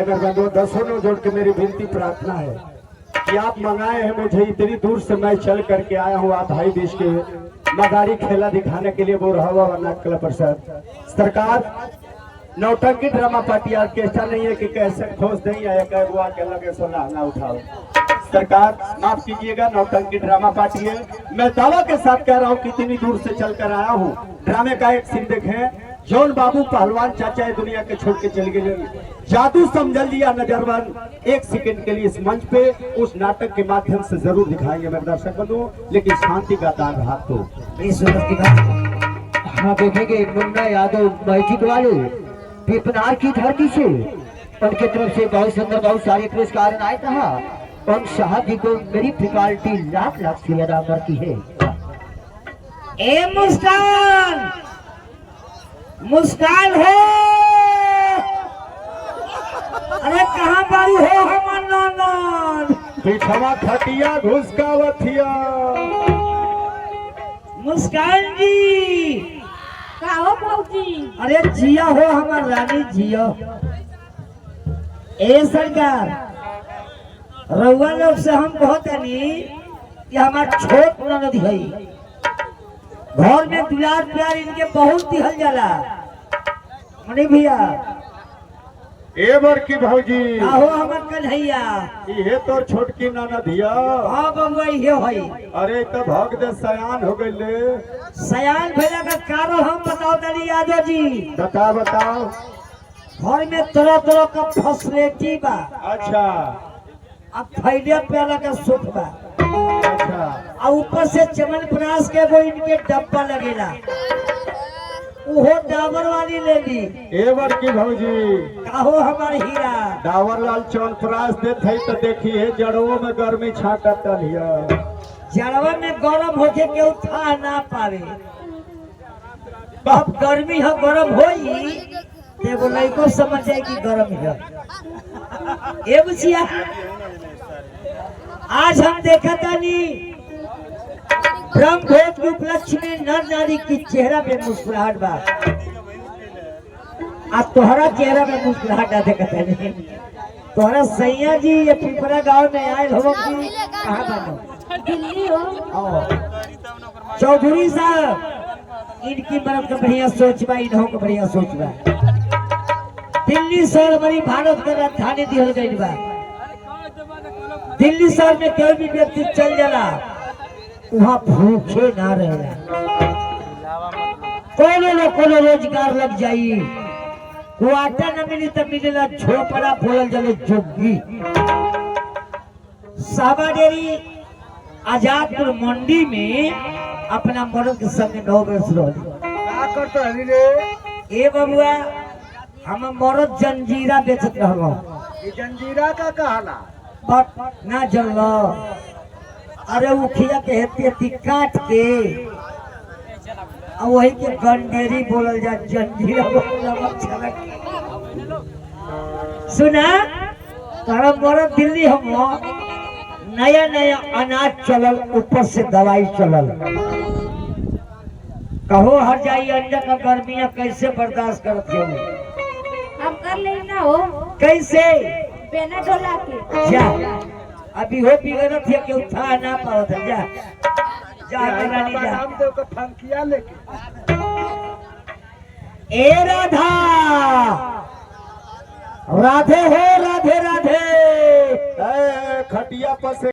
नगर बंधुओं, दसों ने जोड़ के मेरी विनती प्रार्थना है कि आप मंगाए हैं मुझे, इतनी दूर से मैं चल करके आया हूँ आप भाई देश के मदारी खेला दिखाने के लिए। वो रहा हुआ नाट क्लब परिषद सरकार नौटंकी ड्रामा पार्टी ऑर्केस्ट्रा नहीं है कि कैसे ठोस नहीं आया कह बुआ के लगे सोना ना उठाओ। सरकार माफ कीजिएगा, नौटंकी ड्रामा पार्टी है। मैं दावा के साथ कह रहा हूँ कि इतनी दूर से चलकर आया हूँ। ड्रामे का एक सीन देखें, जौन बाबू पहलवान चाचा है दुनिया के छोड़ के चल गए, जादू समझ लिया नजरबंद। एक सेकंड के लिए इस मंच पे उस नाटक के माध्यम से जरूर दिखाएंगे मेरे दर्शक बंधु, लेकिन शांति का दान रहा तो हाँ देखेंगे। मुन्ना यादव मैजिक वाले पिपनार की धरती से उनके तरफ से बहुत सुंदर बहुत सारे पुरस्कार आए था। उन साहब जी को मेरी फ्रिक्वालिटी लाख लाख से अदा करती है। ए मुस्कान, मुस्कान हो, अरे कहाँ बारी हो हमर ननद? पिछवा खटिया घुसकावतिया। मुस्कान जी का हो भौजी? अरे जिया हो हमार रानी जिया। ए सरकार रउआ लोग से हम कहतनी कि हमार छोट ननद है, घर में दुलार प्यार इनके बहुत दिहल जाला। मनी भैया ए बड़की भौजी, आहो हमार कन्हैया। ये तो छोटकी ननदिया। हाँ बबुआ ये है। अरे तो भग दे सयान हो गई। सयान भेला का कारण हम बताओ तनी यादव जी। बताओ बताओ। घर में तरह तरह का फैसिलिटी बा। अच्छा अब फैलिया प्याला का सुख बा। अच्छा। और ऊपर से चमन प्रास के वो इनके डब्बा लगेला, वो डाबर वाली ले ली। ए बड़की भौजी, काहो हमार हीरा डावर लाल चौनप्रास देते है तो देखिए जड़ों में गर्मी छाटत लिया। जड़वा में गरम होके केहू था ना पावे। अब गर्मी है गरम होई एगो लड़को समझ जाए कि गरम है। ए बुझिया आज हम देखा तानी ब्रह्म भोज के उपलक्ष्य में नर नारी की चेहरा पे मुस्कुराहट बा। आज तोहरा चेहरा पे मुस्कुराहट देखा तानी। तोहरा सैया जी ये पिपरा गांव में आए हो कि कहाँ बनो? दिल्ली हो। चौधरी साहब इनकी मरद का बढ़िया सोच बा, इन्हों का बढ़िया सोच बा। दिल्ली शहर हमारी भारत का राजधानी दिहल गई बा। दिल्ली शहर में कोई भी व्यक्ति चल जाला वहाँ भूखे ना रहेला, कोनो न कोनो रोजगार लग जाई। क्वार्टर न मिली तो मिलेला झोपड़ा बोलल जले जोगी। साहबा डेरी आजादपुर मंडी में अपना मर्द के संग 9 वर्ष रही। ए बबुआ हम मर्द जंजीरा बेचत रहलो। जंजीरा का कहला बट ना जल्लो। अरे उखिया के हेती काट के वही के गंडेरी बोलल जा, जंजीरा बोलल। सुना तारा मर्द दिल्ली हम नया नया अनाज चलल, ऊपर से दवाई चलल। कहो हर जाई अंडा का गर्मियां कैसे बर्दाश्त करते हो? हम कर लेना हो कैसे बेना डोला के। जा अभी हो बिगड़त है कि उठा ना पावत है। जा जा रानी जा। नाम दे को फंकिया लेके। ए राधा राधे हो, राधे राधे। खटिया पर से